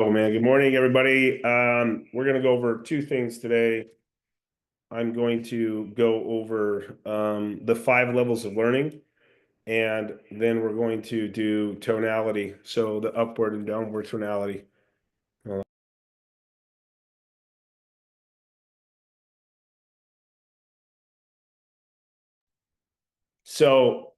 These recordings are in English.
Oh man, good morning, everybody. We're going to go over two things today. I'm going to go over the five levels of learning, and then we're going to do tonality, so the upward and downward tonality. So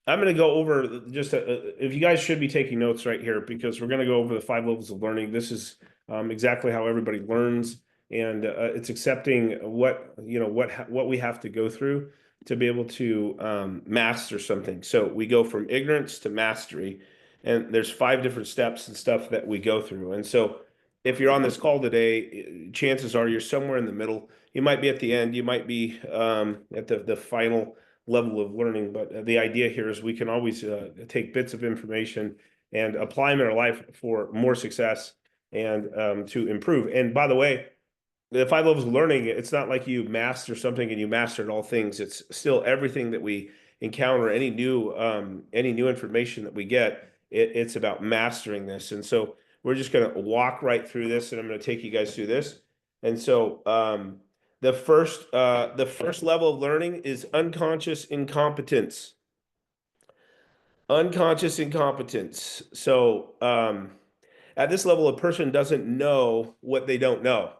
I'm going to go over if you guys should be taking notes right here because we're going to go over the five levels of learning. This is exactly how everybody learns, and it's accepting what we have to go through to be able to master something. So we go from ignorance to mastery, and there's five different steps and stuff that we go through. And so if you're on this call today, chances are you're somewhere in the middle. You might be at the end. You might be at the final level of learning. But the idea here is we can always take bits of information and apply them in our life for more success and to improve. And by the way, the five levels of learning, it's not like you master something and you mastered all things. It's still everything that we encounter, any new information that we get, it's about mastering this. And so we're just going to walk right through this, and I'm going to take you guys through this. And so the first level of learning is unconscious incompetence. Unconscious incompetence. So at this level, a person doesn't know what they don't know.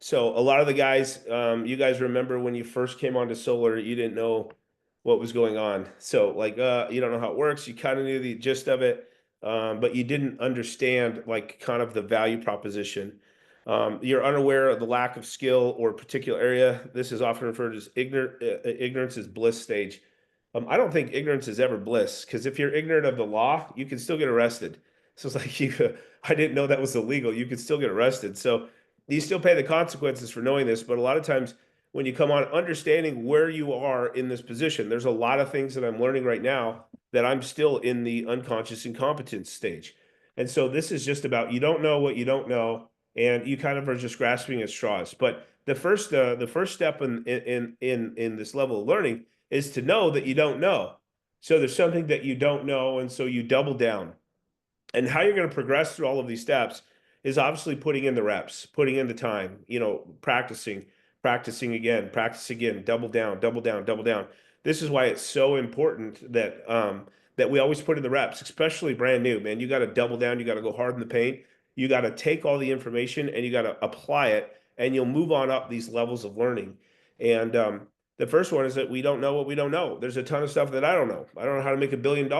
So a lot of the guys, you guys remember when you first came onto solar, you didn't know what was going on. So like, you don't know how it works. You kind of knew the gist of it, but you didn't understand like kind of the value proposition. You're unaware of the lack of skill or particular area. This is often referred as ignorance is bliss stage. I don't think ignorance is ever bliss because if you're ignorant of the law, you can still get arrested. So it's like I didn't know that was illegal. You could still get arrested. So you still pay the consequences for knowing this, but a lot of times when you come on understanding where you are in this position, there's a lot of things that I'm learning right now that I'm still in the unconscious incompetence stage. And so this is just about you don't know what you don't know, and you kind of are just grasping at straws. But the first step in this level of learning is to know that you don't know. So there's something that you don't know, and so you double down. And how you're going to progress through all of these steps is obviously putting in the reps, putting in the time, practicing, practice again, double down, double down, double down. This is why it's so important that we always put in the reps, especially brand new, man. You got to double down, you got to go hard in the paint. You got to take all the information and you got to apply it, and you'll move on up these levels of learning. And the first one is that we don't know what we don't know. There's a ton of stuff that I don't know. I don't know how to make $1 billion.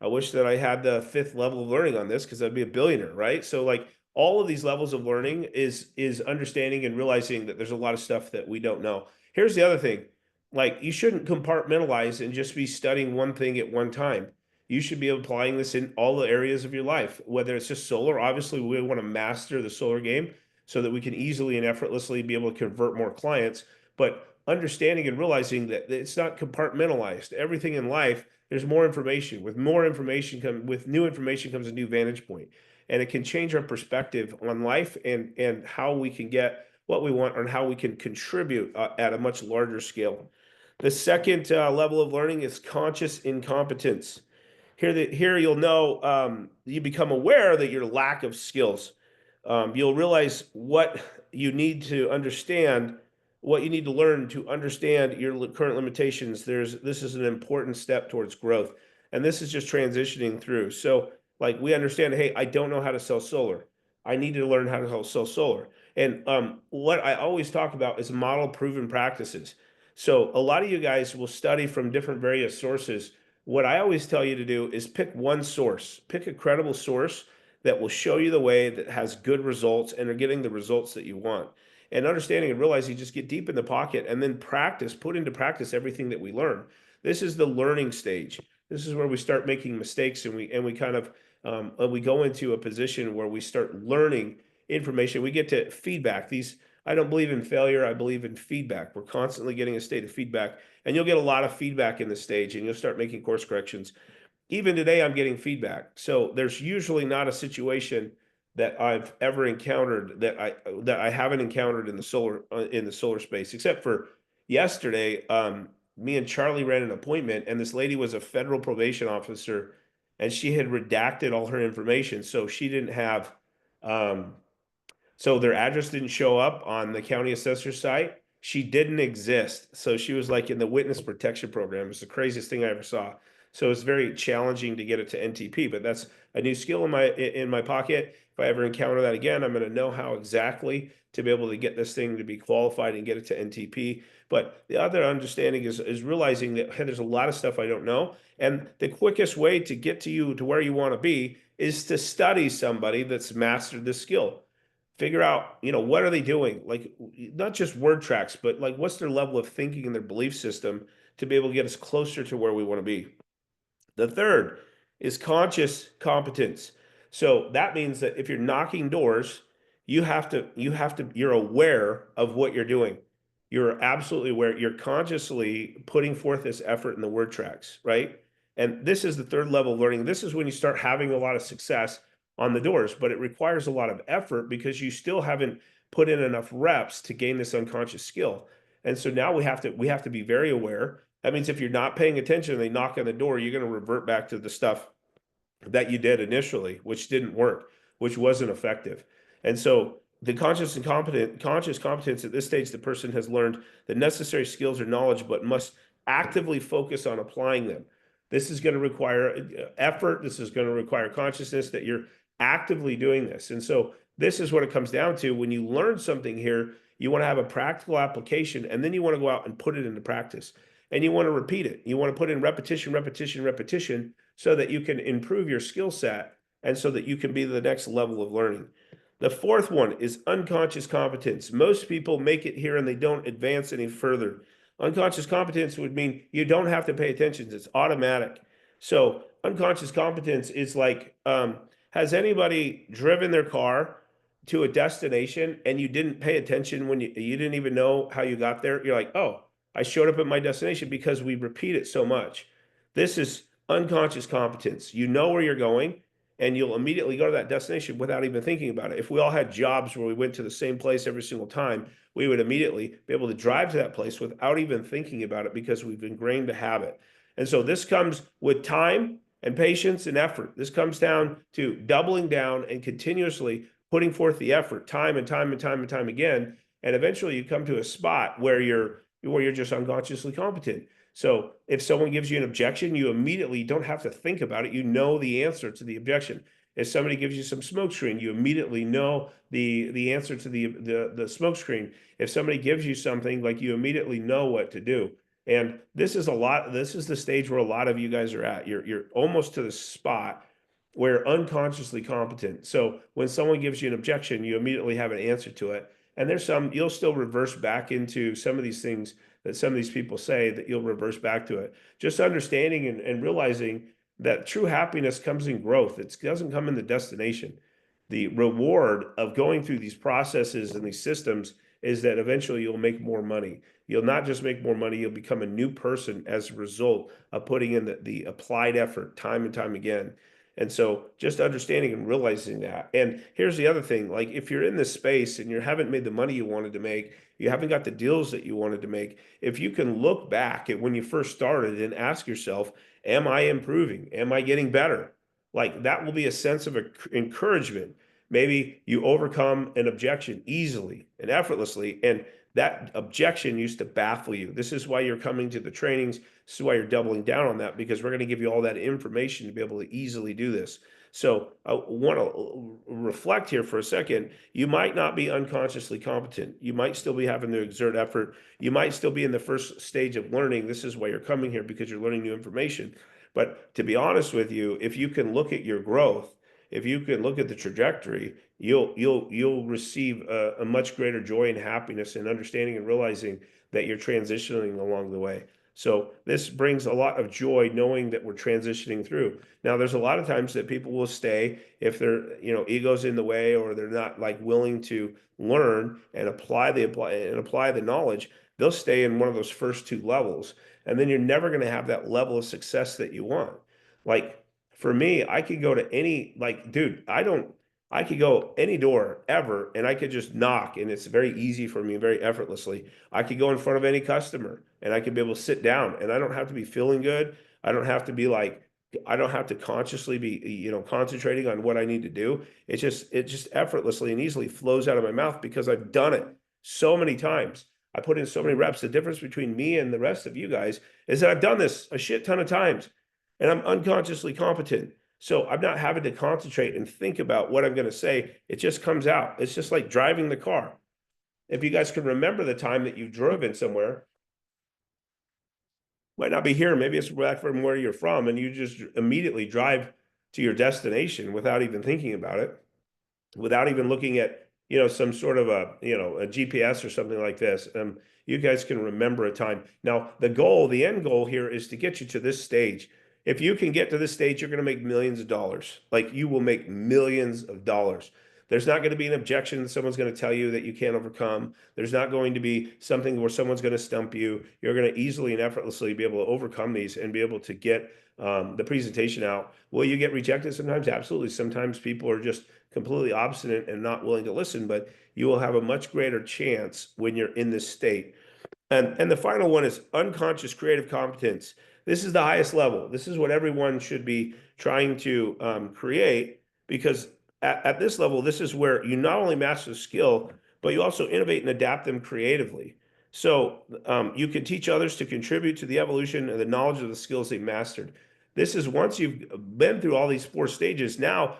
I wish that I had the fifth level of learning on this because I'd be a billionaire, right? So like all of these levels of learning is understanding and realizing that there's a lot of stuff that we don't know. Here's the other thing. Like you shouldn't compartmentalize and just be studying one thing at one time. You should be applying this in all the areas of your life, whether it's just solar. Obviously, we want to master the solar game so that we can easily and effortlessly be able to convert more clients. But understanding and realizing that it's not compartmentalized. Everything in life there's more information. With new information comes a new vantage point, and it can change our perspective on life and how we can get what we want and how we can contribute at a much larger scale. The second level of learning is conscious incompetence. Here you'll know you become aware that your lack of skills. You'll realize what you need to understand, what you need to learn to understand your current limitations. This is an important step towards growth, and this is just transitioning through. So, like we understand, hey, I don't know how to sell solar. I need to learn how to sell solar. And what I always talk about is model proven practices. So a lot of you guys will study from different various sources. What I always tell you to do is pick one source, pick a credible source that will show you the way that has good results and are getting the results that you want. And understanding and realizing you just get deep in the pocket and then put into practice everything that we learn. This is the learning stage. This is where we start making mistakes and we kind of we go into a position where we start learning information. We get to feedback. I don't believe in failure. I believe in feedback. We're constantly getting a state of feedback, and you'll get a lot of feedback in this stage, and you'll start making course corrections. Even today, I'm getting feedback. So there's usually not a situation that I've ever encountered that I haven't encountered in the solar space, except for yesterday. Me and Charlie ran an appointment, and this lady was a federal probation officer, and she had redacted all her information. So she didn't have, um, so their address didn't show up on the county assessor site. She didn't exist. So she was like in the witness protection program. It's the craziest thing I ever saw. So it's very challenging to get it to NTP, but that's a new skill in my pocket. If I ever encounter that again, I'm going to know how exactly to be able to get this thing to be qualified and get it to NTP. But the other understanding is realizing that, hey, there's a lot of stuff I don't know. And the quickest way to get to you to where you want to be is to study somebody that's mastered this skill. Figure out, what are they doing? Like, not just word tracks, but like what's their level of thinking and their belief system to be able to get us closer to where we want to be. The third is conscious competence. So that means that if you're knocking doors, you're aware of what you're doing. You're absolutely aware. You're consciously putting forth this effort in the word tracks, right? And this is the third level of learning. This is when you start having a lot of success on the doors, but it requires a lot of effort because you still haven't put in enough reps to gain this unconscious skill. And so now we have to be very aware. That means if you're not paying attention and they knock on the door, you're going to revert back to the stuff that you did initially, which didn't work, which wasn't effective. And so the conscious competence at this stage, the person has learned the necessary skills or knowledge, but must actively focus on applying them. This is going to require effort. This is going to require consciousness that you're actively doing this. And so this is what it comes down to. When you learn something here, you want to have a practical application, and then you want to go out and put it into practice. And you want to repeat it. You want to put in repetition, repetition, repetition, so that you can improve your skill set and so that you can be the next level of learning. The fourth one is unconscious competence. Most people make it here and they don't advance any further. Unconscious competence would mean you don't have to pay attention. It's automatic. So unconscious competence is like, has anybody driven their car to a destination and you didn't pay attention when you didn't even know how you got there? You're like, oh, I showed up at my destination because we repeat it so much. This is unconscious competence. You know where you're going and you'll immediately go to that destination without even thinking about it. If we all had jobs where we went to the same place every single time, we would immediately be able to drive to that place without even thinking about it because we've ingrained a habit. And so this comes with time and patience and effort. This comes down to doubling down and continuously putting forth the effort time and time and time and time again. And eventually you come to a spot where you're just unconsciously competent. So if someone gives you an objection, you immediately don't have to think about it. You know the answer to the objection. If somebody gives you some smoke screen, you immediately know the answer to the smoke screen. If somebody gives you something, like, you immediately know what to do. And this is the stage where a lot of you guys are at. You're almost to the spot where unconsciously competent. So when someone gives you an objection, you immediately have an answer to it. And you'll still reverse back into some of these things that some of these people say, that you'll reverse back to it. Just understanding and realizing that true happiness comes in growth. It doesn't come in the destination. The reward of going through these processes and these systems is that eventually you'll make more money. You'll not just make more money, you'll become a new person as a result of putting in the applied effort time and time again. And so just understanding and realizing that. And here's the other thing, like, if you're in this space and you haven't made the money you wanted to make, you haven't got the deals that you wanted to make, if you can look back at when you first started and ask yourself, am I improving? Am I getting better? Like, that will be a sense of encouragement. Maybe you overcome an objection easily and effortlessly, and that objection used to baffle you. This is why you're coming to the trainings. This is why you're doubling down on that, because we're going to give you all that information to be able to easily do this. So I want to reflect here for a second. You might not be unconsciously competent. You might still be having to exert effort. You might still be in the first stage of learning. This is why you're coming here, because you're learning new information. But to be honest with you, if you can look at your growth, if you can look at the trajectory, you'll receive a much greater joy and happiness and understanding and realizing that you're transitioning along the way. So this brings a lot of joy knowing that we're transitioning through. Now, there's a lot of times that people will stay if their ego's in the way, or they're not like willing to learn and apply the knowledge. They'll stay in one of those first two levels, and then you're never going to have that level of success that you want. Like, for me, I could go to any, like, dude, I could go any door ever and I could just knock, and it's very easy for me, very effortlessly. I could go in front of any customer and I could be able to sit down, and I don't have to be feeling good. I don't have to be like I don't have to consciously be, concentrating on what I need to do. It just effortlessly and easily flows out of my mouth because I've done it so many times. I put in so many reps. The difference between me and the rest of you guys is that I've done this a shit ton of times and I'm unconsciously competent. So I'm not having to concentrate and think about what I'm going to say. It just comes out. It's just like driving the car. If you guys can remember the time that you've driven somewhere, might not be here, maybe it's back from where you're from, and you just immediately drive to your destination without even thinking about it, without even looking at, some sort of a GPS or something like this. You guys can remember a time. Now, the end goal here is to get you to this stage. If you can get to this stage, you're going to make millions of dollars. Like, you will make millions of dollars. There's not going to be an objection that someone's going to tell you that you can't overcome. There's not going to be something where someone's going to stump you. You're going to easily and effortlessly be able to overcome these and be able to get the presentation out. Will you get rejected sometimes? Absolutely. Sometimes people are just completely obstinate and not willing to listen, but you will have a much greater chance when you're in this state. And the final one is unconscious creative competence. This is the highest level. This is what everyone should be trying to create, because at this level, this is where you not only master the skill, but you also innovate and adapt them creatively. So you can teach others to contribute to the evolution and the knowledge of the skills they mastered. This is once you've been through all these 4 stages, now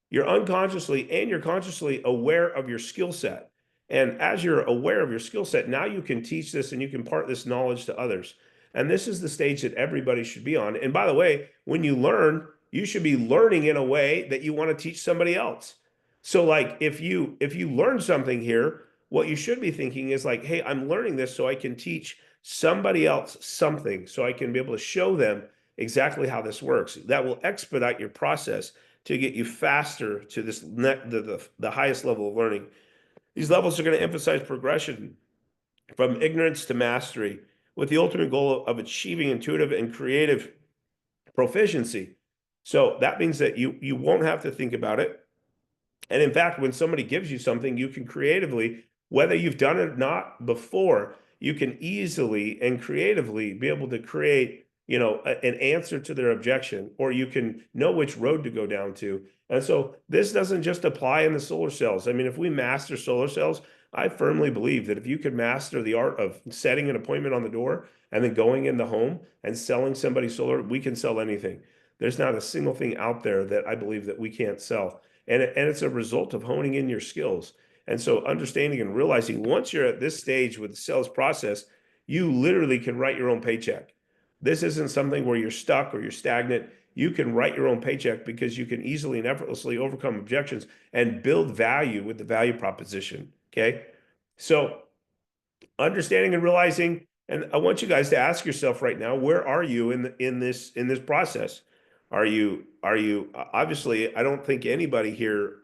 you're unconsciously and you're consciously aware of your skill set. And as you're aware of your skill set, now you can teach this and you can impart this knowledge to others. And this is the stage that everybody should be on. And by the way, when you learn, you should be learning in a way that you want to teach somebody else. So like if you learn something here, what you should be thinking is like, hey, I'm learning this so I can teach somebody else something, so I can be able to show them exactly how this works. That will expedite your process to get you faster to the highest level of learning. These levels are going to emphasize progression from ignorance to mastery, with the ultimate goal of achieving intuitive and creative proficiency. So that means that you won't have to think about it. And in fact, when somebody gives you something, you can creatively, whether you've done it or not before, you can easily and creatively be able to create, an answer to their objection, or you can know which road to go down to. And so this doesn't just apply in the solar cells. I mean, if we master solar cells, I firmly believe that if you could master the art of setting an appointment on the door and then going in the home and selling somebody solar, we can sell anything. There's not a single thing out there that I believe that we can't sell. And it's a result of honing in your skills. And so understanding and realizing once you're at this stage with the sales process, you literally can write your own paycheck. This isn't something where you're stuck or you're stagnant. You can write your own paycheck because you can easily and effortlessly overcome objections and build value with the value proposition. Okay. So understanding and realizing, and I want you guys to ask yourself right now, where are you in this process? Are you obviously, I don't think anybody here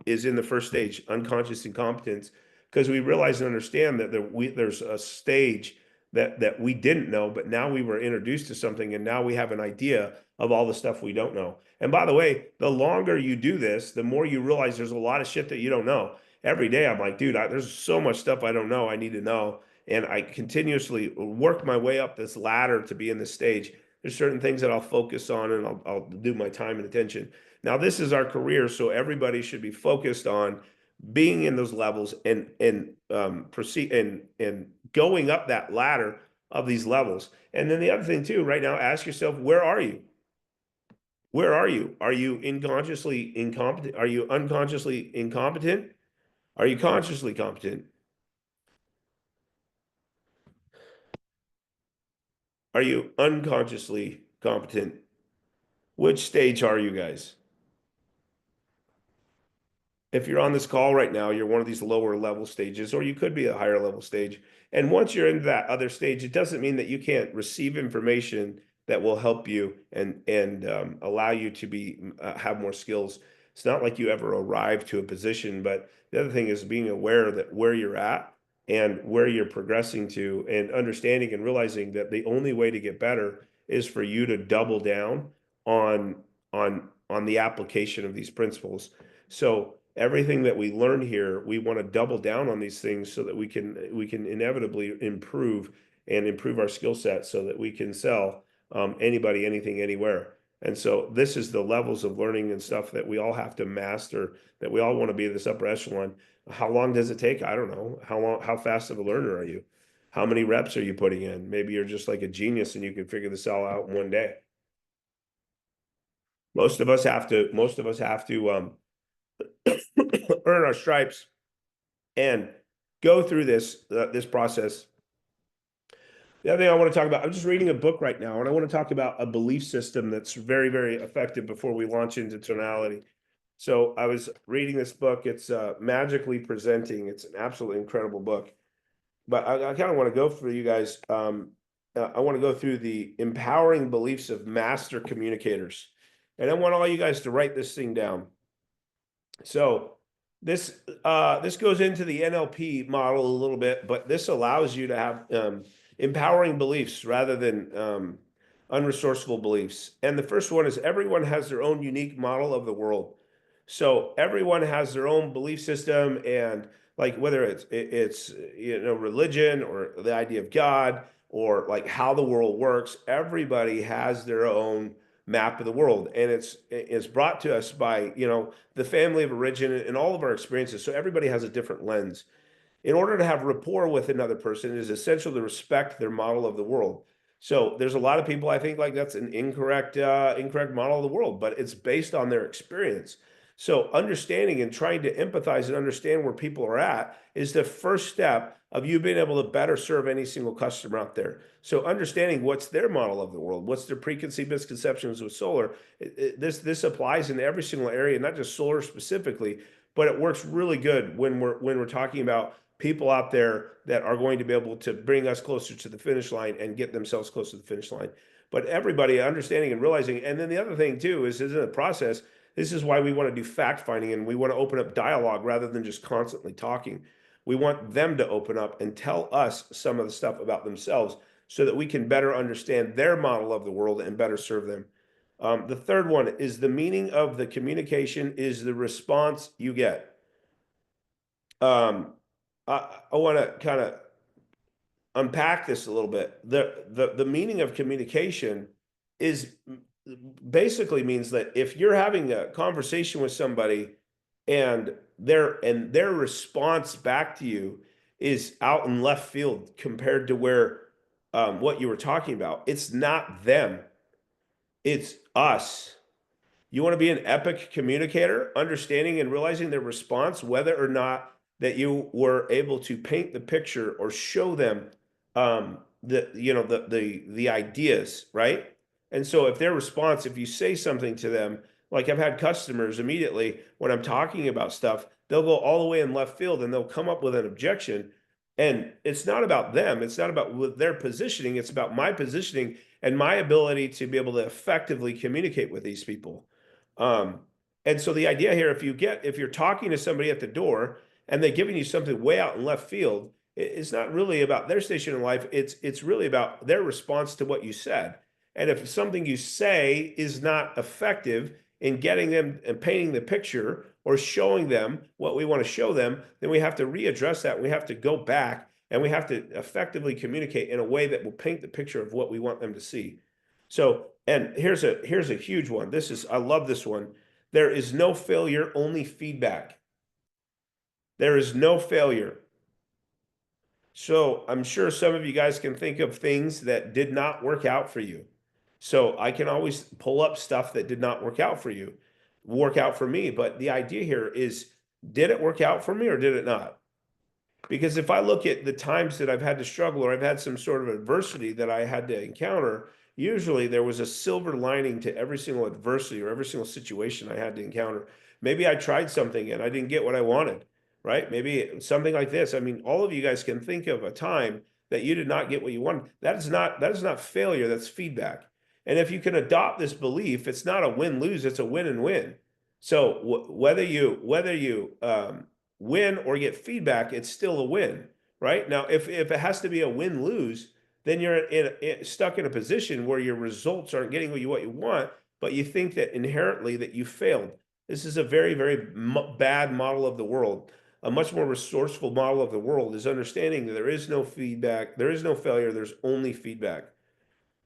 is in the first stage, unconscious incompetence, because we realize and understand that there's a stage that we didn't know, but now we were introduced to something and now we have an idea of all the stuff we don't know. And by the way, the longer you do this, the more you realize there's a lot of shit that you don't know. Every day I'm like, dude, there's so much stuff I don't know, I need to know. And I continuously work my way up this ladder to be in this stage. There's certain things that I'll focus on and I'll do my time and attention. Now, this is our career, so everybody should be focused on being in those levels and proceed and going up that ladder of these levels. And then the other thing too, right now, ask yourself, where are you? Where are you? Are you unconsciously incompetent? Are you unconsciously incompetent? Are you consciously competent? Are you unconsciously competent? Which stage are you guys? If you're on this call right now, you're one of these lower level stages, or you could be a higher level stage. And once you're into that other stage, it doesn't mean that you can't receive information that will help you and allow you to be have more skills. It's not like you ever arrive to a position, but the other thing is being aware that where you're at and where you're progressing to, and understanding and realizing that the only way to get better is for you to double down on on the application of these principles. So everything that we learn here, we want to double down on these things so that we can inevitably improve our skill set so that we can sell anybody, anything, anywhere. And so this is the levels of learning and stuff that we all have to master, that we all want to be this upper echelon. How long does it take? I don't know. How fast of a learner are you? How many reps are you putting in? Maybe you're just like a genius and you can figure this all out in one day. Most of us have to earn our stripes and go through this process. The other thing I want to talk about, I'm just reading a book right now, and I want to talk about a belief system that's very, very effective before we launch into tonality. So I was reading this book. It's Magically Presenting. It's an absolutely incredible book. But I kind of want to go through you guys. I want to go through the empowering beliefs of master communicators. And I want all you guys to write this thing down. So this goes into the NLP model a little bit, but this allows you to have empowering beliefs rather than unresourceful beliefs. And the first one is everyone has their own unique model of the world. So everyone has their own belief system, and like whether it's religion or the idea of God or like how the world works, everybody has their own map of the world, and it's brought to us by the family of origin and all of our experiences. So everybody has a different lens. In order to have rapport with another person, it is essential to respect their model of the world. So there's a lot of people I think like that's an incorrect model of the world, but it's based on their experience. So understanding and trying to empathize and understand where people are at is the first step of you being able to better serve any single customer out there. So understanding what's their model of the world, what's their preconceived misconceptions with solar. This applies in every single area, not just solar specifically, but it works really good when we're talking about people out there that are going to be able to bring us closer to the finish line and get themselves close to the finish line. But everybody understanding and realizing, and then the other thing too is in the process, this is why we want to do fact finding and we want to open up dialogue rather than just constantly talking. We want them to open up and tell us some of the stuff about themselves so that we can better understand their model of the world and better serve them. The third one is the meaning of the communication is the response you get. Um, I want to kind of unpack this a little bit. The meaning of communication is basically means that if you're having a conversation with somebody and their response back to you is out in left field compared to where what you were talking about, it's not them, it's us. You want to be an epic communicator, understanding and realizing their response, whether or not that you were able to paint the picture or show them the ideas, right? And so if their response, if you say something to them, like I've had customers immediately when I'm talking about stuff, they'll go all the way in left field and they'll come up with an objection. And it's not about them, it's not about their positioning, it's about my positioning and my ability to be able to effectively communicate with these people. Um, and so the idea here, if you're talking to somebody at the door and they're giving you something way out in left field, it's not really about their station in life. It's really about their response to what you said. And if something you say is not effective in getting them and painting the picture or showing them what we want to show them, then we have to readdress that. We have to go back and we have to effectively communicate in a way that will paint the picture of what we want them to see. So, and here's a huge one. I love this one. There is no failure, only feedback. There is no failure. So I'm sure some of you guys can think of things that did not work out for you. So I can always pull up stuff that did not work out for me. But the idea here is, did it work out for me or did it not? Because if I look at the times that I've had to struggle or I've had some sort of adversity that I had to encounter, usually there was a silver lining to every single adversity or every single situation I had to encounter. Maybe I tried something and I didn't get what I wanted, right? Maybe something like this. I mean, all of you guys can think of a time that you did not get what you wanted. That is not failure, that's feedback. And if you can adopt this belief, it's not a win-lose, it's a win and win. So whether you win or get feedback, it's still a win, right? Now, if it has to be a win-lose, then you're stuck in a position where your results aren't getting what you want, but you think that inherently that you failed. This is a very, very bad model of the world. A much more resourceful model of the world is understanding that there is no feedback, there is no failure, there's only feedback.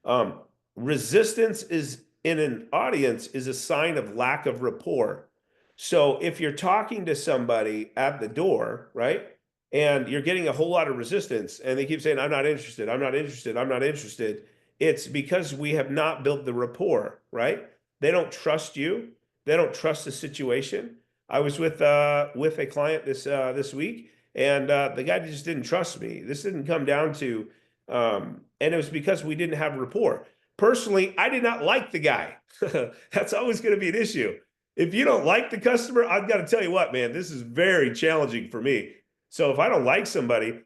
Um, resistance is in an audience is a sign of lack of rapport. So if you're talking to somebody at the door, right, and you're getting a whole lot of resistance and they keep saying, I'm not interested, I'm not interested, I'm not interested, it's because we have not built the rapport, right? They don't trust you, they don't trust the situation. I was with a client this week, and the guy just didn't trust me. This didn't come down to and it was because we didn't have rapport. Personally, I did not like the guy. That's always going to be an issue. If you don't like the customer, I've got to tell you what, man, this is very challenging for me. So if I don't like somebody,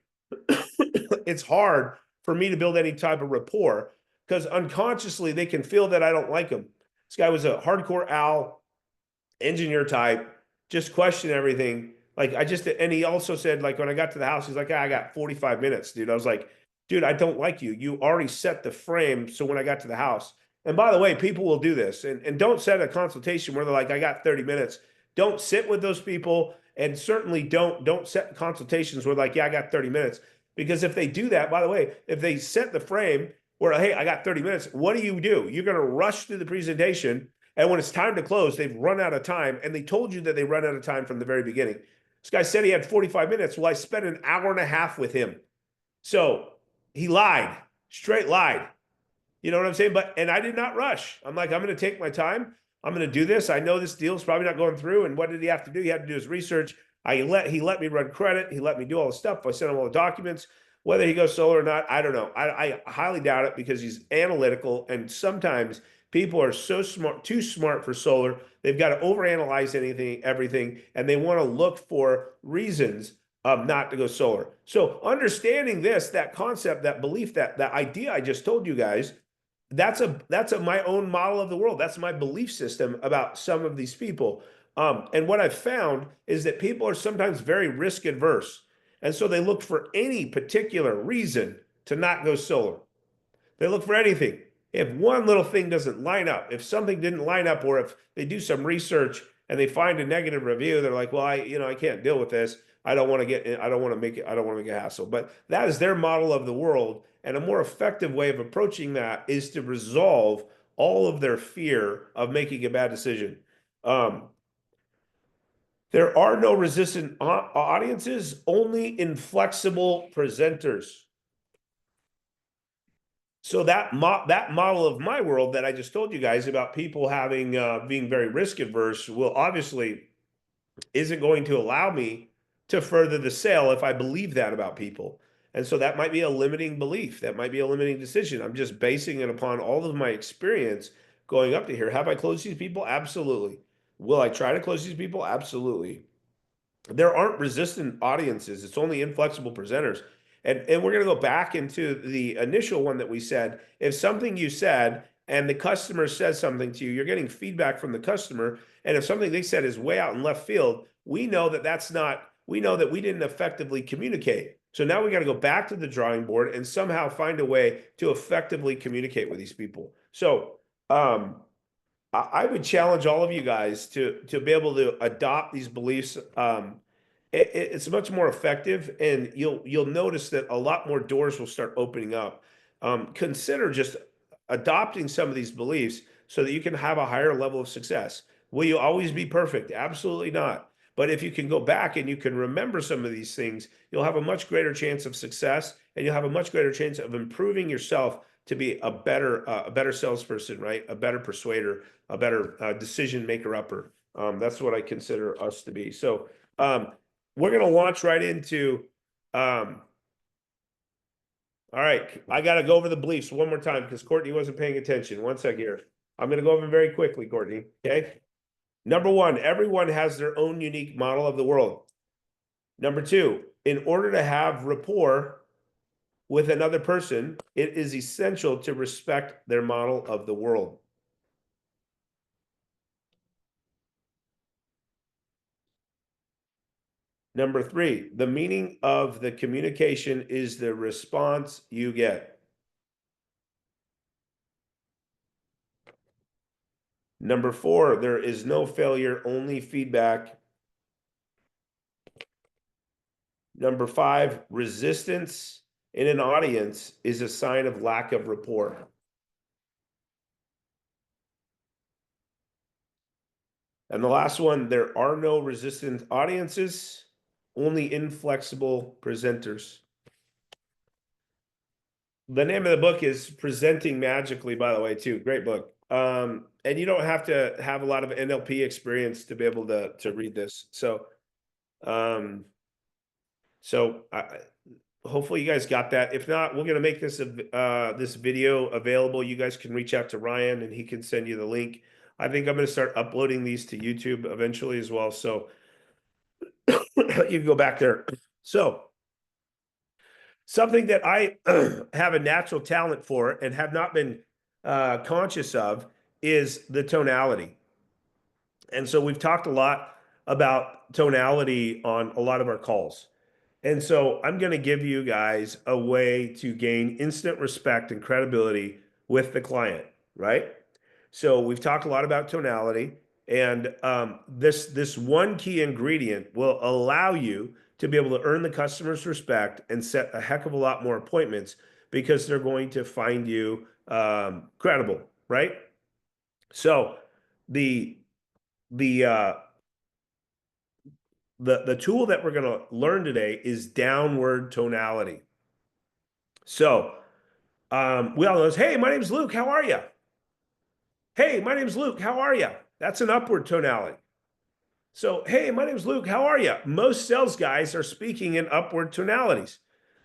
it's hard for me to build any type of rapport because unconsciously they can feel that I don't like them. This guy was a hardcore owl, engineer type, just question everything. Like I just, and he also said, like when I got to the house, he's like, I got 45 minutes, dude. I was like, dude, I don't like you. You already set the frame. So when I got to the house, and by the way, people will do this and don't set a consultation where they're like, I got 30 minutes. Don't sit with those people. And certainly don't set consultations where like, yeah, I got 30 minutes. Because if they do that, by the way, if they set the frame where, hey, I got 30 minutes, what do? You're going to rush through the presentation, and when it's time to close, they've run out of time. And they told you that they run out of time from the very beginning. This guy said he had 45 minutes. Well, I spent an hour and a half with him. So he lied, straight lied. You know what I'm saying? And I did not rush. I'm like, I'm going to take my time. I'm going to do this. I know this deal's probably not going through. And what did he have to do? He had to do his research. He let me run credit. He let me do all the stuff. I sent him all the documents. Whether he goes solar or not, I don't know. I highly doubt it because he's analytical. And sometimes people are so smart, too smart for solar. They've got to overanalyze everything, and they want to look for reasons not to go solar. So understanding this, that concept, that belief, that idea I just told you guys, that's my own model of the world. That's my belief system about some of these people. And what I've found is that people are sometimes very risk adverse. And so they look for any particular reason to not go solar. They look for anything. If one little thing doesn't line up, if something didn't line up, or if they do some research and they find a negative review, they're like, well, I can't deal with this. I don't want to make it, I don't want to make a hassle. But that is their model of the world. And a more effective way of approaching that is to resolve all of their fear of making a bad decision. Um, there are no resistant audiences, only inflexible presenters. So that model of my world that I just told you guys about people having being very risk adverse will obviously isn't going to allow me to further the sale if I believe that about people. And so that might be a limiting belief. That might be a limiting decision. I'm just basing it upon all of my experience going up to here. Have I closed these people? Absolutely. Will I try to close these people? Absolutely. There aren't resistant audiences. It's only inflexible presenters. And we're going to go back into the initial one that we said. If something you said and the customer says something to you, you're getting feedback from the customer. And if something they said is way out in left field, we know that that's not, we know that we didn't effectively communicate. So now we got to go back to the drawing board and somehow find a way to effectively communicate with these people. So, I would challenge all of you guys to be able to adopt these beliefs. It's much more effective, and you'll notice that a lot more doors will start opening up. Consider just adopting some of these beliefs so that you can have a higher level of success. Will you always be perfect? Absolutely not. But if you can go back and you can remember some of these things, you'll have a much greater chance of success, and you'll have a much greater chance of improving yourself to be a better salesperson, right? A better persuader, a better decision maker upper. That's what I consider us to be. So we're going to launch right into. All right, I got to go over the beliefs one more time because Courtney wasn't paying attention. One sec here. I'm going to go over them very quickly, Courtney. Okay. Number one, everyone has their own unique model of the world. Number two, in order to have rapport with another person, it is essential to respect their model of the world. Number three, the meaning of the communication is the response you get. Number four, there is no failure, only feedback. Number five, resistance in an audience is a sign of lack of rapport. And the last one, there are no resistant audiences, only inflexible presenters. The name of the book is Presenting Magically, by the way, too. Great book. And you don't have to have a lot of NLP experience to be able to read this. So, um, hopefully you guys got that. If not, we're going to make this video available. You guys can reach out to Ryan and he can send you the link. I think I'm going to start uploading these to YouTube eventually as well. So you can go back there. So something that I have a natural talent for and have not been conscious of is the tonality. And so we've talked a lot about tonality on a lot of our calls. And so I'm going to give you guys a way to gain instant respect and credibility with the client, right? So we've talked a lot about tonality, and this one key ingredient will allow you to be able to earn the customer's respect and set a heck of a lot more appointments because they're going to find you credible, right? So the the uh, the tool that we're going to learn today is downward tonality. So we all know this. Hey, my name's Luke. How are you? Hey, my name's Luke. How are you? That's an upward tonality. So, hey, my name's Luke. How are you? Most sales guys are speaking in upward tonalities.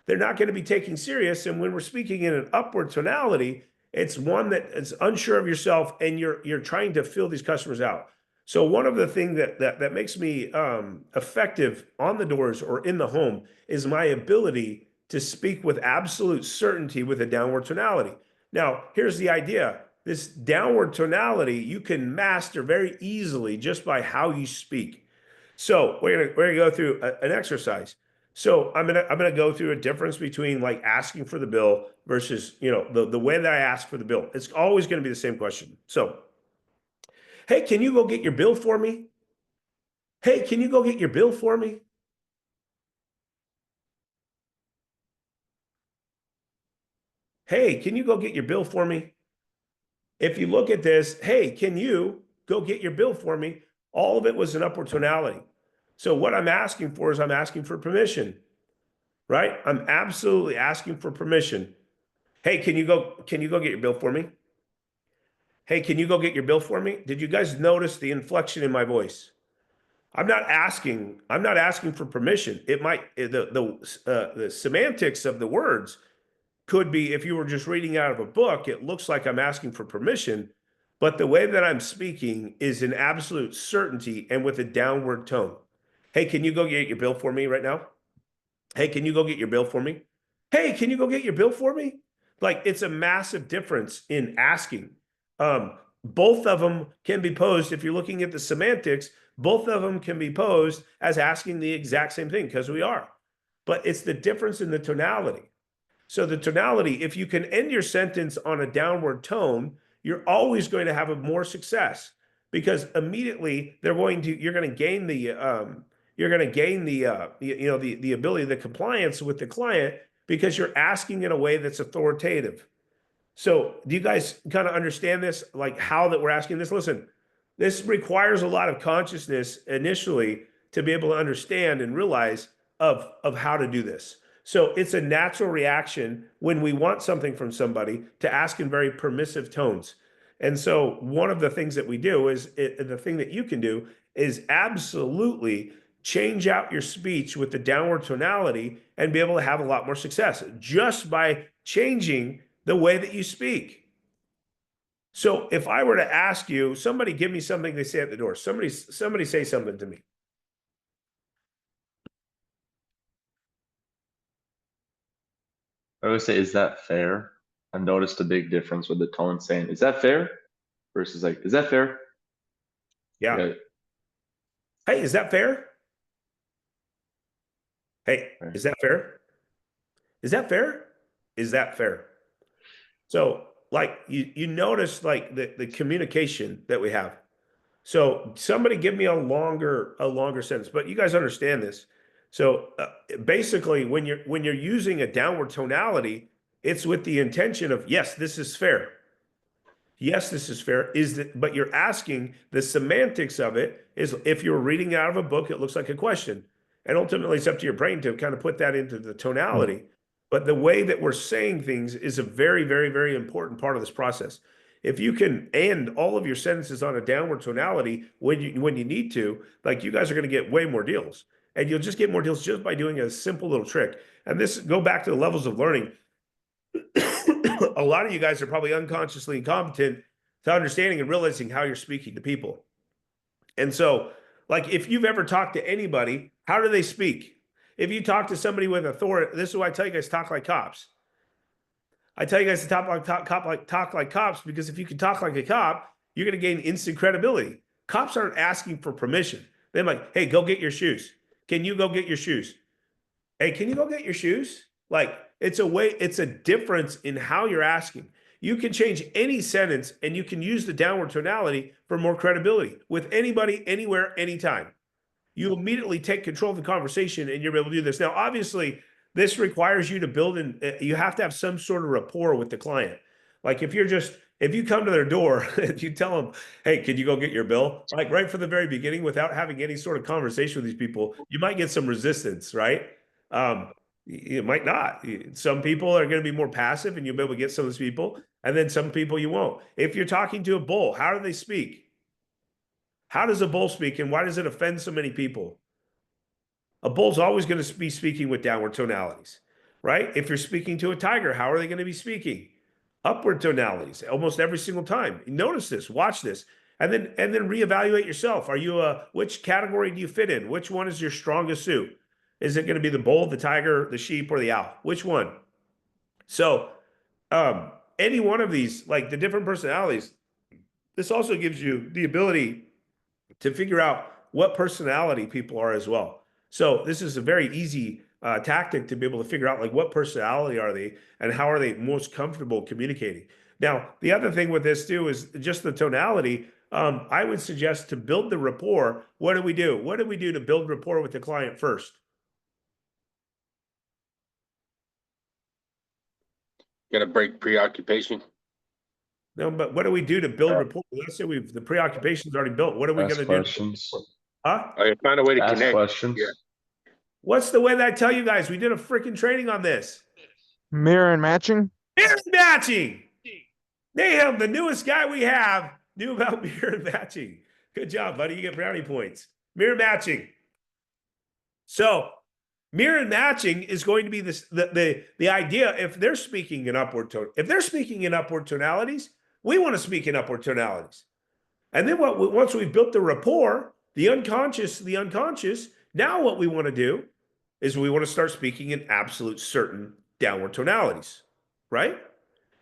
They're not going to be taken serious. And when we're speaking in an upward tonality, it's one that is unsure of yourself and you're trying to fill these customers out. So one of the things that makes me effective on the doors or in the home is my ability to speak with absolute certainty with a downward tonality. Now, here's the idea. This downward tonality you can master very easily just by how you speak. So we're gonna go through an exercise. So I'm gonna go through a difference between like asking for the bill versus the way that I ask for the bill. It's always going to be the same question. So, hey, can you go get your bill for me? Hey, can you go get your bill for me? Hey, can you go get your bill for me? If you look at this, hey, can you go get your bill for me? All of it was an upward tonality. So what I'm asking for is I'm asking for permission, right? I'm absolutely asking for permission. Hey, can you go get your bill for me? Hey, can you go get your bill for me? Did you guys notice the inflection in my voice? I'm not asking for permission. It might the semantics of the words could be, if you were just reading out of a book, it looks like I'm asking for permission, but the way that I'm speaking is an absolute certainty and with a downward tone. Hey, can you go get your bill for me right now? Hey, can you go get your bill for me? Hey, can you go get your bill for me? Like, it's a massive difference in asking. Both of them can be posed, if you're looking at the semantics, both of them can be posed as asking the exact same thing because we are. But it's the difference in the tonality. So the tonality, if you can end your sentence on a downward tone, you're always going to have a more success because immediately you're going to gain the the ability, the compliance with the client because you're asking in a way that's authoritative. So do you guys kind of understand this, like how that we're asking this? Listen, this requires a lot of consciousness initially to be able to understand and realize of how to do this. So it's a natural reaction when we want something from somebody to ask in very permissive tones. And so one of the things that we do is the thing that you can do is absolutely change out your speech with the downward tonality and be able to have a lot more success just by changing the way that you speak. So if I were to ask you, somebody give me something they say at the door. Somebody say something to me. I would say, is that fair? I've noticed a big difference with the tone saying, is that fair? Versus like, is that fair? Yeah. Yeah. Hey, is that fair? Hey, Right. is that fair? Is that fair? Is that fair? So like you notice like the communication that we have. So somebody give me a longer sentence, but you guys understand this. So basically when you're using a downward tonality, it's with the intention of, yes, this is fair. Yes, this is fair. Is that, but you're asking the semantics of it is if you're reading out of a book, it looks like a question. And ultimately, it's up to your brain to kind of put that into the tonality. But the way that we're saying things is a very, very, very important part of this process. If you can end all of your sentences on a downward tonality when you need to, like you guys are going to get way more deals. And you'll just get more deals just by doing a simple little trick. And this go back to the levels of learning. A lot of you guys are probably unconsciously incompetent to understanding and realizing how you're speaking to people. And so, like, if you've ever talked to anybody, how do they speak? If you talk to somebody with authority, this is why I tell you guys talk like cops. I tell you guys to talk like cops because if you can talk like a cop, you're going to gain instant credibility. Cops aren't asking for permission. They're like, "Hey, go get your shoes. Can you go get your shoes? Hey, can you go get your shoes?" Like it's a difference in how you're asking. You can change any sentence and you can use the downward tonality for more credibility with anybody, anywhere, anytime. You immediately take control of the conversation and you're able to do this. Now, obviously, this requires you to build in, you have to have some sort of rapport with the client. Like if you come to their door and you tell them, "Hey, can you go get your bill?" Like right from the very beginning, without having any sort of conversation with these people, you might get some resistance, right? You might not. Some people are going to be more passive and you'll be able to get some of those people. And then some people you won't. If you're talking to a bull, how do they speak? How does a bull speak and why does it offend so many people? A bull's always going to be speaking with downward tonalities, right? If you're speaking to a tiger, how are they going to be speaking? Upward tonalities almost every single time. Notice this, watch this, and then reevaluate yourself. Are you which category do you fit in? Which one is your strongest suit? Is it going to be the bull, the tiger, the sheep, or the owl? Which one? So, any one of these, like the different personalities, this also gives you the ability to figure out what personality people are as well. So this is a very easy tactic to be able to figure out like what personality are they and how are they most comfortable communicating. Now, the other thing with this too is just the tonality. I would suggest to build the rapport. What do we do? What do we do to build rapport with the client first? Gonna break preoccupation. No, but what do we do to build rapport? Let's say the preoccupation's already built. What are we going Ask to do? questions. Huh? I found a way to Ask connect. questions. Yeah. What's the way that I tell you guys? We did a freaking training on this. Mirror and matching. Mirror matching. Damn, the newest guy we have knew about mirror matching. Good job, buddy. You get brownie points. Mirror matching. So, mirror matching is going to be this the idea. If they're speaking in upward tone, if they're speaking in upward tonalities, we want to speak in upward tonalities. And then once we've built the rapport, the unconscious, now what we want to do is we want to start speaking in absolute certain downward tonalities, right?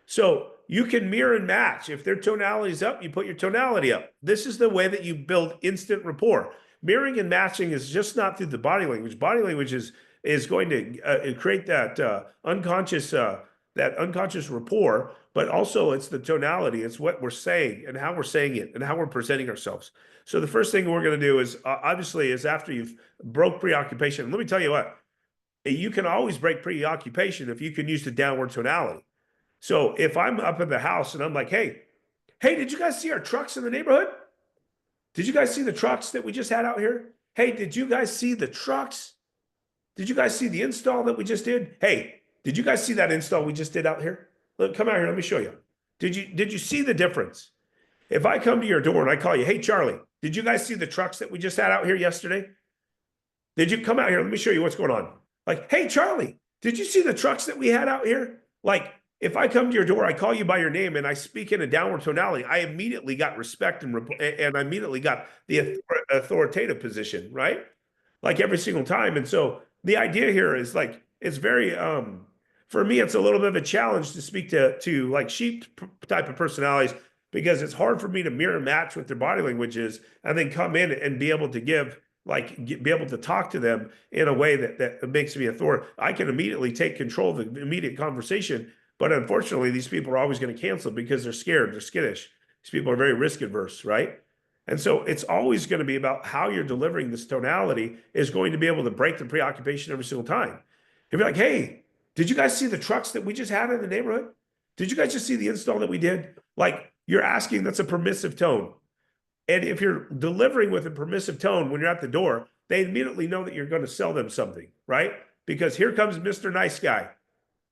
So you can mirror and match. If their tonality is up, you put your tonality up. This is the way that you build instant rapport. Mirroring and matching is just not through the body language. Body language is going to create that unconscious rapport, but also it's the tonality. It's what we're saying and how we're saying it and how we're presenting ourselves. So the first thing we're going to do is obviously is after you've broke preoccupation. Let me tell you what, you can always break preoccupation if you can use the downward tonality. So if I'm up in the house and I'm like, hey, did you guys see our trucks in the neighborhood? Did you guys see the trucks that we just had out here? Hey, did you guys see the trucks? Did you guys see the install that we just did? Hey, did you guys see that install we just did out here? Look, come out here. Let me show you. Did you see the difference? If I come to your door and I call you, hey, Charlie, did you guys see the trucks that we just had out here yesterday? Did you come out here? Let me show you what's going on. Like, hey, Charlie, did you see the trucks that we had out here? Like, if I come to your door, I call you by your name and I speak in a downward tonality, I immediately got respect and I immediately got the authoritative position, right? Like every single time. And so the idea here is like, it's very, for me, it's a little bit of a challenge to speak to like sheep type of personalities because it's hard for me to mirror match what their body language is and then come in and be able to be able to talk to them in a way that makes me authoritative. I can immediately take control of the immediate conversation. But unfortunately, these people are always going to cancel because they're scared, they're skittish. These people are very risk adverse, right? And so it's always going to be about how you're delivering this tonality is going to be able to break the preoccupation every single time. If you're like, hey, did you guys see the trucks that we just had in the neighborhood? Did you guys just see the install that we did? Like you're asking, that's a permissive tone. And if you're delivering with a permissive tone when you're at the door, they immediately know that you're going to sell them something, right? Because here comes Mr. Nice Guy.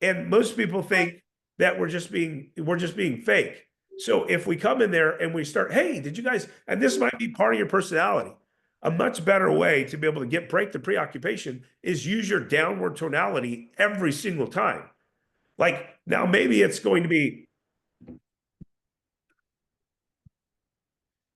And most people think that we're just being fake. So if we come in there and we start, hey, did you guys, and this might be part of your personality. A much better way to be able to break the preoccupation is use your downward tonality every single time. Like now, maybe it's going to be,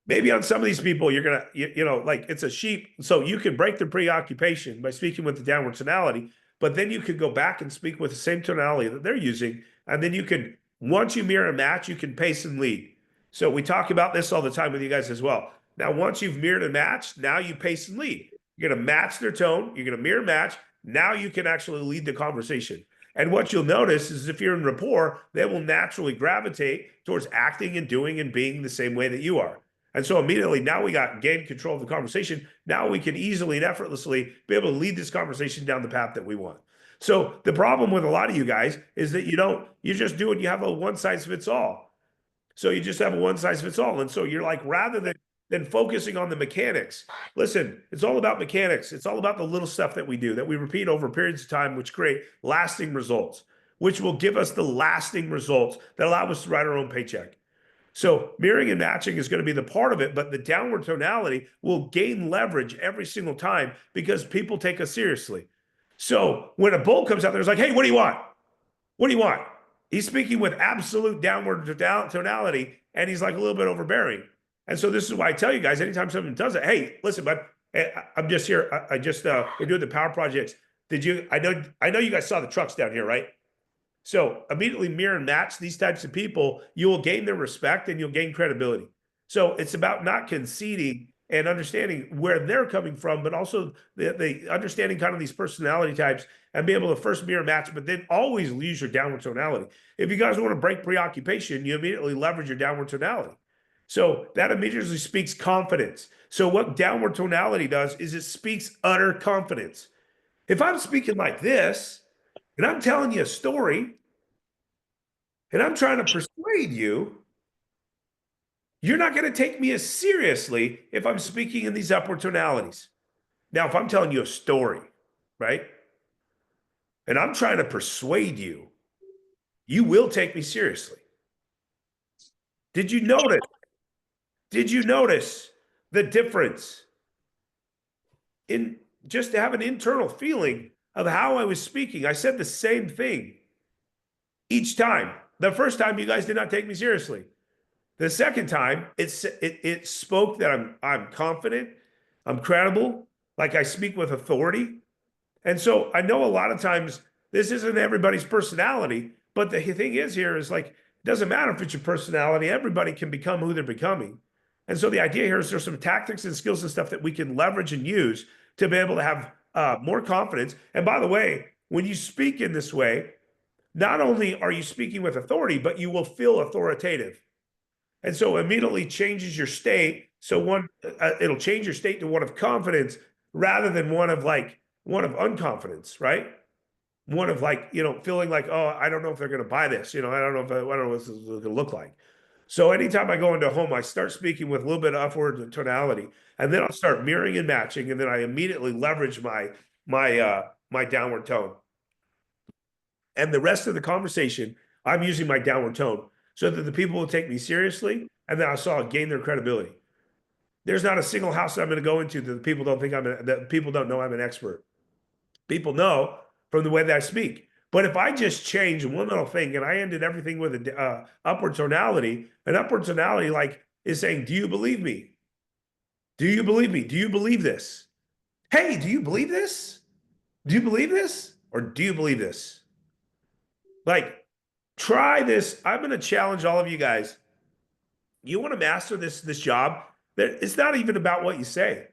maybe on some of these people, you're going to, like it's a sheep. So you can break the preoccupation by speaking with the downward tonality, but then you could go back and speak with the same tonality that they're using. And then you can, once you mirror and match, you can pace and lead. So we talk about this all the time with you guys as well. Now, once you've mirrored and matched, now you pace and lead. You're going to match their tone. You're going to mirror match. Now you can actually lead the conversation. And what you'll notice is if you're in rapport, they will naturally gravitate towards acting and doing and being the same way that you are. And so immediately now we got gained control of the conversation. Now we can easily and effortlessly be able to lead this conversation down the path that we want. So the problem with a lot of you guys is that you just do it. You have a one size fits all. So you just have a one size fits all. And so you're like, rather than focusing on the mechanics, listen, it's all about mechanics. It's all about the little stuff that we do, that we repeat over periods of time, which create lasting results, which will give us the lasting results that allow us to write our own paycheck. So mirroring and matching is going to be the part of it, but the downward tonality will gain leverage every single time because people take us seriously. So when a bull comes out there, it's like, hey, what do you want? What do you want? He's speaking with absolute downward tonality, and he's like a little bit overbearing. And so this is why I tell you guys, anytime someone does it, hey, listen, bud, I'm just here. We're doing the power projects. I know you guys saw the trucks down here, right? So immediately mirror and match these types of people, you will gain their respect and you'll gain credibility. So it's about not conceding and understanding where they're coming from, but also the understanding kind of these personality types and be able to first mirror match, but then always use your downward tonality. If you guys want to break preoccupation, you immediately leverage your downward tonality. So that immediately speaks confidence. So what downward tonality does is it speaks utter confidence. If I'm speaking like this, and I'm telling you a story, and I'm trying to persuade you, you're not going to take me as seriously if I'm speaking in these upward tonalities. Now, if I'm telling you a story, right, and I'm trying to persuade you, you will take me seriously. Did you notice? Did you notice the difference in just to have an internal feeling of how I was speaking? I said the same thing each time. The first time, you guys did not take me seriously. The second time, it spoke that I'm confident, I'm credible, like I speak with authority. And so I know a lot of times this isn't everybody's personality, but the thing is here is like, it doesn't matter if it's your personality, everybody can become who they're becoming. And so the idea here is there's some tactics and skills and stuff that we can leverage and use to be able to have more confidence. And by the way, when you speak in this way, not only are you speaking with authority, but you will feel authoritative. And so immediately changes your state. So it'll change your state to one of confidence rather than one of unconfidence, right? One of feeling like, oh, I don't know if they're going to buy this. I don't know what this is going to look like. So anytime I go into a home, I start speaking with a little bit of upward tonality, and then I'll start mirroring and matching, and then I immediately leverage my downward tone. And the rest of the conversation, I'm using my downward tone so that the people will take me seriously, and then I saw gain their credibility. There's not a single house that I'm going to go into that people don't know I'm an expert. People know from the way that I speak. But if I just change one little thing and I ended everything with an upward tonality is saying, do you believe me? Do you believe me? Do you believe this? Hey, do you believe this? Do you believe this? Or do you believe this? Like, try this. I'm going to challenge all of you guys. You want to master this job? It's not even about what you say.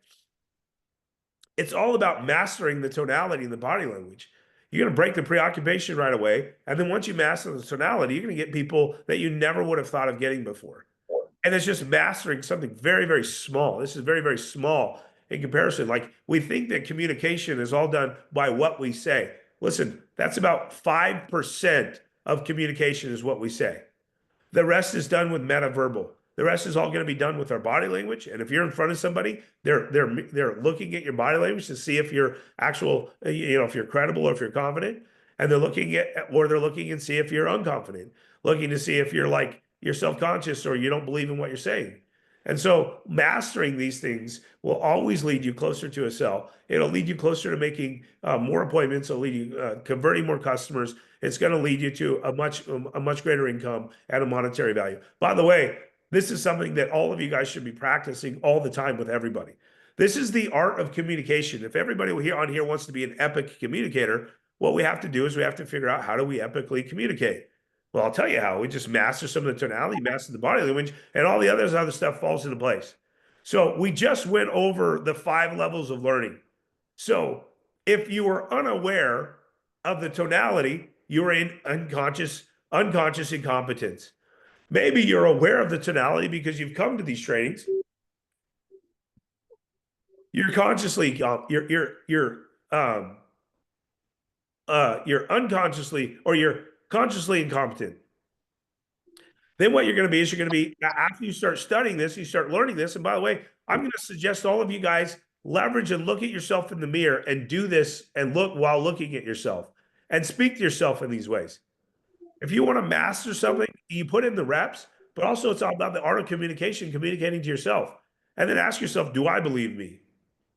It's all about mastering the tonality and the body language. You're going to break the preoccupation right away. And then once you master the tonality, you're going to get people that you never would have thought of getting before. And it's just mastering something very, very small. This is very, very small in comparison. Like, we think that communication is all done by what we say. Listen, that's about 5% of communication is what we say. The rest is done with metaverbal. The rest is all going to be done with our body language. And if you're in front of somebody, they're looking at your body language to see if you're actual, if you're credible or if you're confident. And they're looking and see if you're unconfident, looking to see if you're self-conscious or you don't believe in what you're saying. And so mastering these things will always lead you closer to a sell. It'll lead you closer to making more appointments. It'll lead you converting more customers. It's going to lead you to a much greater income and a monetary value. By the way, this is something that all of you guys should be practicing all the time with everybody. This is the art of communication. If everybody on here wants to be an epic communicator, what we have to do is we have to figure out how do we epically communicate. Well, I'll tell you how. We just master some of the tonality, master the body language, and all the other stuff falls into place. So we just went over the 5 levels of learning. So if you were unaware of the tonality, you were in unconscious incompetence. Maybe you're aware of the tonality because you've come to these trainings. You're consciously, you're unconsciously, or you're consciously incompetent. Then what you're going to be is you're going to be, after you start studying this, you start learning this. And by the way, I'm going to suggest all of you guys leverage and look at yourself in the mirror and do this and look while looking at yourself and speak to yourself in these ways. If you want to master something, you put in the reps, but also it's all about the art of communication, communicating to yourself. And then ask yourself, do I believe me?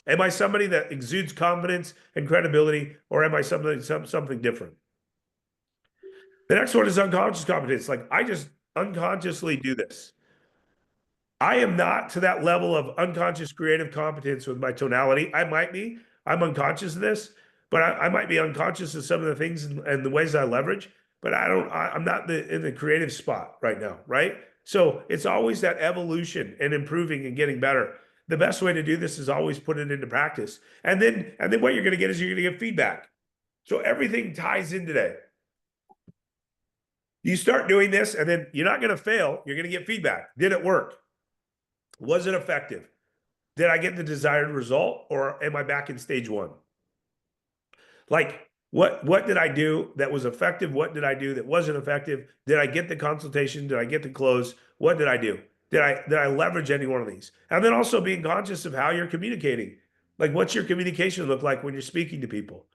Am I somebody that exudes confidence and credibility, or am I something different? The next one is unconscious competence. Like, I just unconsciously do this. I am not to that level of unconscious creative competence with my tonality. I might be. I'm unconscious of this, but I might be unconscious of some of the things and the ways I leverage, but I'm not in the creative spot right now, right? So it's always that evolution and improving and getting better. The best way to do this is always put it into practice. And then what you're going to get is you're going to get feedback. So everything ties in today. You start doing this, and then you're not going to fail. You're going to get feedback. Did it work? Was it effective? Did I get the desired result, or am I back in stage 1? Like, what did I do that was effective? What did I do that wasn't effective? Did I get the consultation? Did I get the close? What did I do? Did I leverage any one of these? And then also being conscious of how you're communicating. Like, what's your communication look like when you're speaking to people?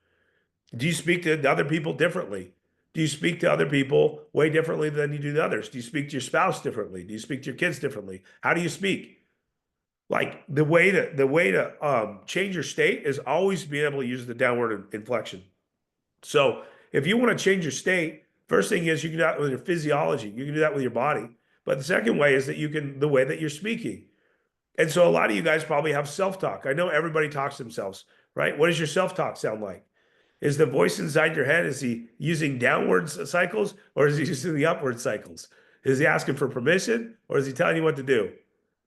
Do you speak to other people differently? Do you speak to other people way differently than you do to others? Do you speak to your spouse differently? Do you speak to your kids differently? How do you speak? Like, the way to change your state is always being able to use the downward inflection. So if you want to change your state, first thing is you can do that with your physiology. You can do that with your body. But the second way is that the way that you're speaking. And so a lot of you guys probably have self-talk. I know everybody talks to themselves, right? What does your self-talk sound like? Is the voice inside your head, is he using downward cycles, or is he using the upward cycles? Is he asking for permission, or is he telling you what to do?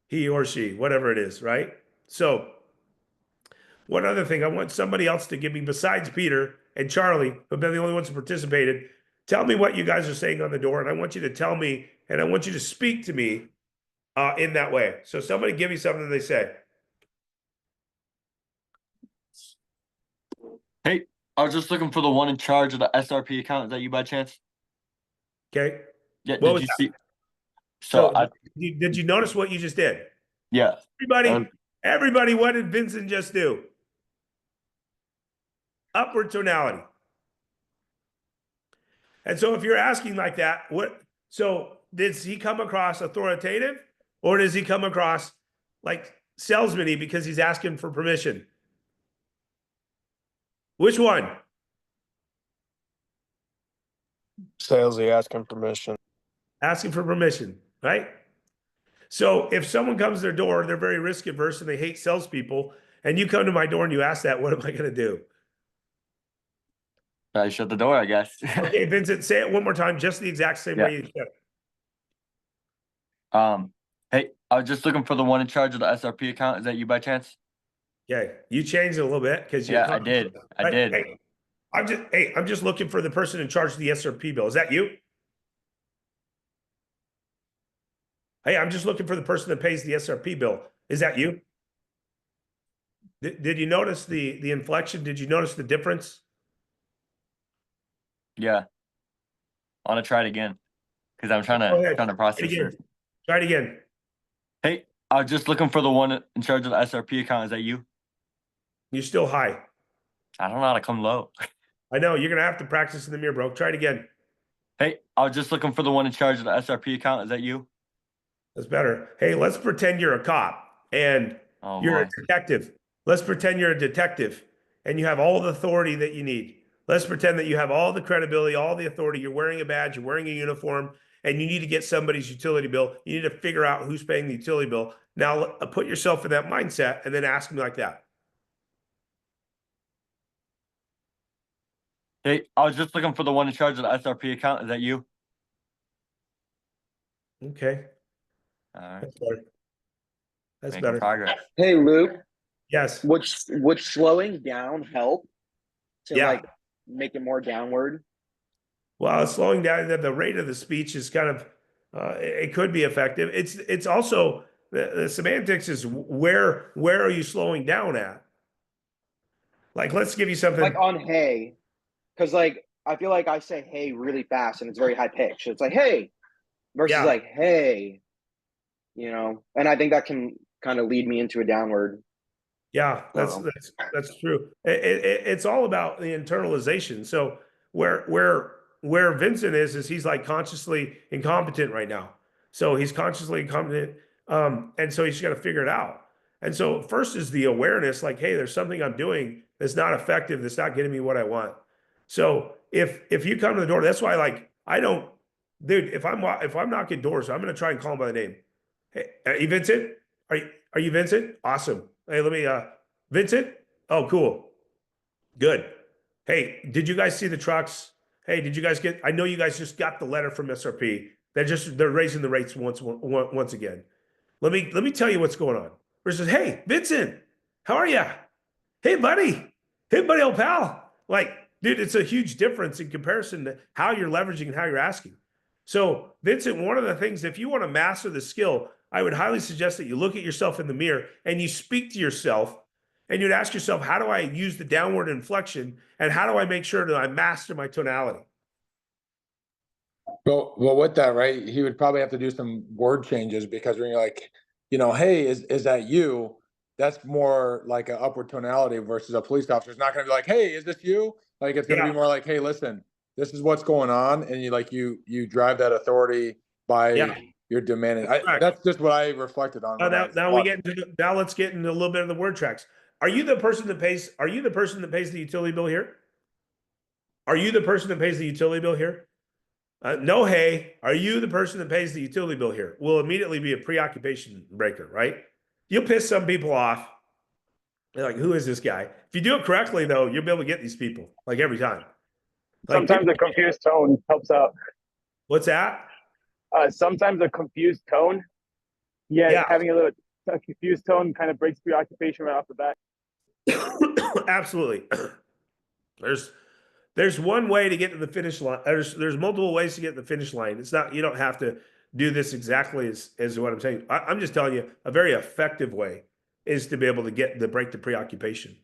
He or she, whatever it is, right? So one other thing I want somebody else to give me, besides Peter and Charlie, who've been the only ones who participated, tell me what you guys are saying on the door, and I want you to tell me, and I want you to speak to me in that way. So somebody give me something they say. Hey, I was just looking for the one in charge of the SRP account. Is that you by chance? Okay. Yeah, What did was you that? see? So did you notice what you just did? Yeah. Everybody, what did Vincent just do? Upward tonality. And so if you're asking like that, so does he come across authoritative, or does he come across like salesman-y because he's asking for permission? Which one? Salesy asking permission. Asking for permission, right? So if someone comes to their door, they're very risk averse and they hate salespeople, and you come to my door and you ask that, what am I going to do? I shut the door, I guess. Okay, Vincent, say it one more time, just the exact same way you said it. Hey, I was just looking for the one in charge of the SRP account. Is that you by chance? Okay, you changed it a little bit because I did. I did. Hey, I'm just looking for the person in charge of the SRP bill. Is that you? Hey, I'm just looking for the person that pays the SRP bill. Is that you? Did you notice the inflection? Did you notice the difference? Yeah. I want to try it again. because I'm trying Go to ahead. trying to Try it process again. this. Try it again. Hey, I was just looking for the one in charge of the SRP account. Is that you? You're still high. I don't know how to come low. I know you're gonna have to practice in the mirror, bro. Try it again. Hey, I was just looking for the one in charge of the SRP account. Is that you? That's better. Hey, let's pretend you're a cop and Oh you're a boy. detective. Let's pretend you're a detective and you have all the authority that you need. Let's pretend that you have all the credibility, all the authority. You're wearing a badge, you're wearing a uniform, and you need to get somebody's utility bill. You need to figure out who's paying the utility bill. Now, put yourself in that mindset and then ask me like that. Hey, I was just looking for the one in charge of the SRP account. Is that you? Okay, All right, that's better. That's making better. progress. Hey Luke, Yes. would slowing down help to Yeah. like make it more downward? Well, slowing down the rate of the speech is kind of it could be effective. It's also the semantics is where are you slowing down at? Like, let's give you something. Like on hey, because like I feel like I say hey really fast and it's very high pitched. It's like hey versus Yeah. like hey, and I think that can kind of lead me into a downward. Yeah, Oh. that's true. It's all about the internalization. So where Vincent is he's like consciously incompetent right now. So he's consciously incompetent, and so he's got to figure it out. And so first is the awareness, like, hey, there's something I'm doing that's not effective, that's not getting me what I want. So if you come to the door, that's why like I don't, dude. If I'm knocking doors, I'm gonna try and call him by the name. Hey, are you Vincent? Are you Vincent? Awesome. Hey, let me Vincent? Oh, cool. Good. Hey, did you guys see the trucks? Hey, did you guys get I know you guys just got the letter from SRP. They're raising the rates once again. Let me tell you what's going on. Versus, hey, Vincent, how are you? Hey, buddy. Hey, buddy, old pal. Like, dude, it's a huge difference in comparison to how you're leveraging and how you're asking. So, Vincent, one of the things, if you want to master the skill, I would highly suggest that you look at yourself in the mirror and you speak to yourself and you'd ask yourself, how do I use the downward inflection and how do I make sure that I master my tonality? Well, with that, right, he would probably have to do some word changes because when you're like, hey, is that you? That's more like an upward tonality versus a police officer. It's not going to be like, hey, is this you? Like it's going to Yeah. be more like, hey, listen, this is what's going on, and you drive that authority by Yeah. your demanding. Correct. That's just what I reflected on. Now let's get into a little bit of the word tracks. Are you the person that pays the utility bill here? Are you the person that pays the utility bill here? No, hey, are you the person that pays the utility bill here? Will immediately be a preoccupation breaker, right? You'll piss some people off. They're like, who is this guy? If you do it correctly, though, you'll be able to get these people like every time. Like, Sometimes a confused tone helps out. what's that? Sometimes a confused tone, Yeah. having a confused tone kind of breaks preoccupation right off the bat. Absolutely. There's one way to get to the finish line. There's multiple ways to get to the finish line. It's not, you don't have to do this exactly as what I'm saying. I'm just telling you a very effective way is to be able to break the preoccupation.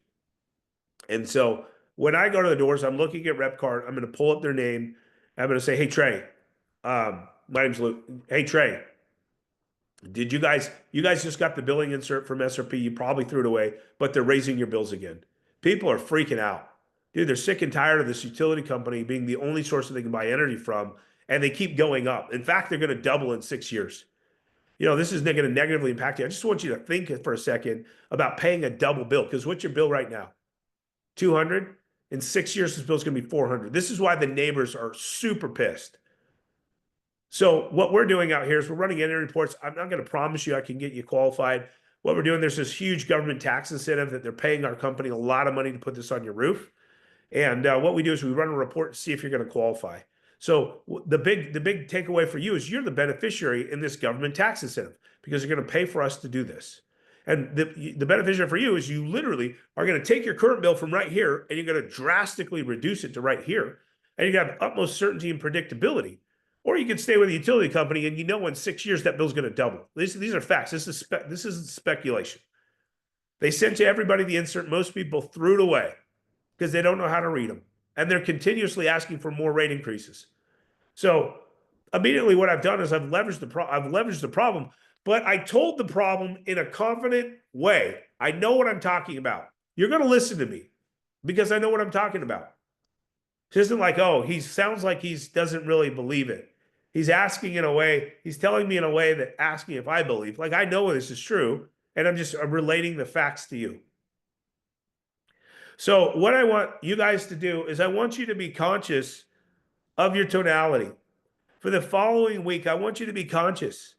And so when I go to the doors, I'm looking at rep card. I'm going to pull up their name. I'm going to say, hey, Trey, my name's Luke. Hey, Trey, you guys just got the billing insert from SRP. You probably threw it away, but they're raising your bills again. People are freaking out. Dude, they're sick and tired of this utility company being the only source that they can buy energy from, and they keep going up. In fact, they're going to double in 6 years. This is going to negatively impact you. I just want you to think for a second about paying a double bill, because what's your bill right now? 200. In 6 years, this bill's going to be 400. This is why the neighbors are super pissed. So what we're doing out here is we're running energy reports. I'm not going to promise you I can get you qualified. What we're doing, there's this huge government tax incentive that they're paying our company a lot of money to put this on your roof. And what we do is we run a report to see if you're going to qualify. So the big takeaway for you is you're the beneficiary in this government tax incentive because you're going to pay for us to do this. And the beneficiary for you is you literally are going to take your current bill from right here and you're going to drastically reduce it to right here. And you're going to have utmost certainty and predictability. Or you could stay with a utility company and in 6 years that bill's going to double. These are facts. This isn't speculation. They sent to everybody the insert. Most people threw it away because they don't know how to read them. And they're continuously asking for more rate increases. So immediately what I've done is I've leveraged the problem, but I told the problem in a confident way. I know what I'm talking about. You're going to listen to me because I know what I'm talking about. It isn't like, oh, he sounds like he doesn't really believe it. He's asking in a way, he's telling me in a way that asking if I believe. Like, I know this is true, and I'm relating the facts to you. So what I want you guys to do is I want you to be conscious of your tonality. For the following week, I want you to be conscious.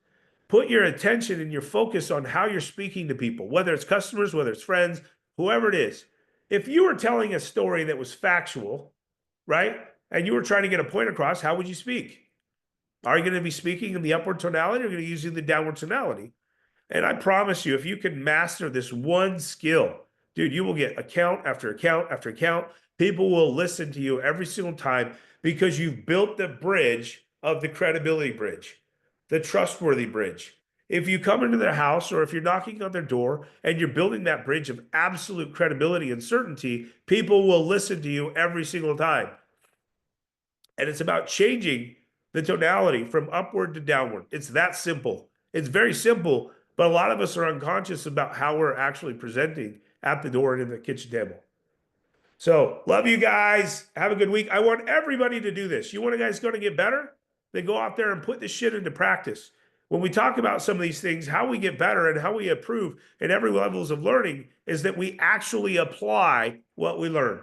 Put your attention and your focus on how you're speaking to people, whether it's customers, whether it's friends, whoever it is. If you were telling a story that was factual, right, and you were trying to get a point across, how would you speak? Are you going to be speaking in the upward tonality, or are you going to be using the downward tonality? And I promise you, if you can master this one skill, dude, you will get account after account after account. People will listen to you every single time because you've built the bridge of the credibility bridge, the trustworthy bridge. If you come into their house or if you're knocking on their door and you're building that bridge of absolute credibility and certainty, people will listen to you every single time. And it's about changing the tonality from upward to downward. It's that simple. It's very simple, but a lot of us are unconscious about how we're actually presenting at the door and in the kitchen table. So love you guys. Have a good week. I want everybody to do this. You want guys going to get better? Then go out there and put this shit into practice. When we talk about some of these things, how we get better and how we improve in every levels of learning is that we actually apply what we learn.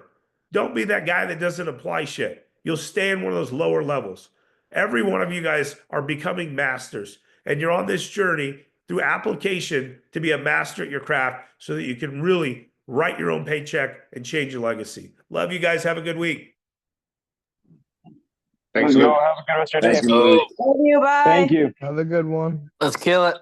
Don't be that guy that doesn't apply shit. You'll stay in one of those lower levels. Every one of you guys are becoming masters, and you're on this journey through application to be a master at your craft so that you can really write your own paycheck and change your legacy. Love you guys. Have a good week. Thanks, Let's Lou. go. Have a good rest of your day. Thank you, Louis. Love you. Bye. Thank you. Have a good one. Let's kill it.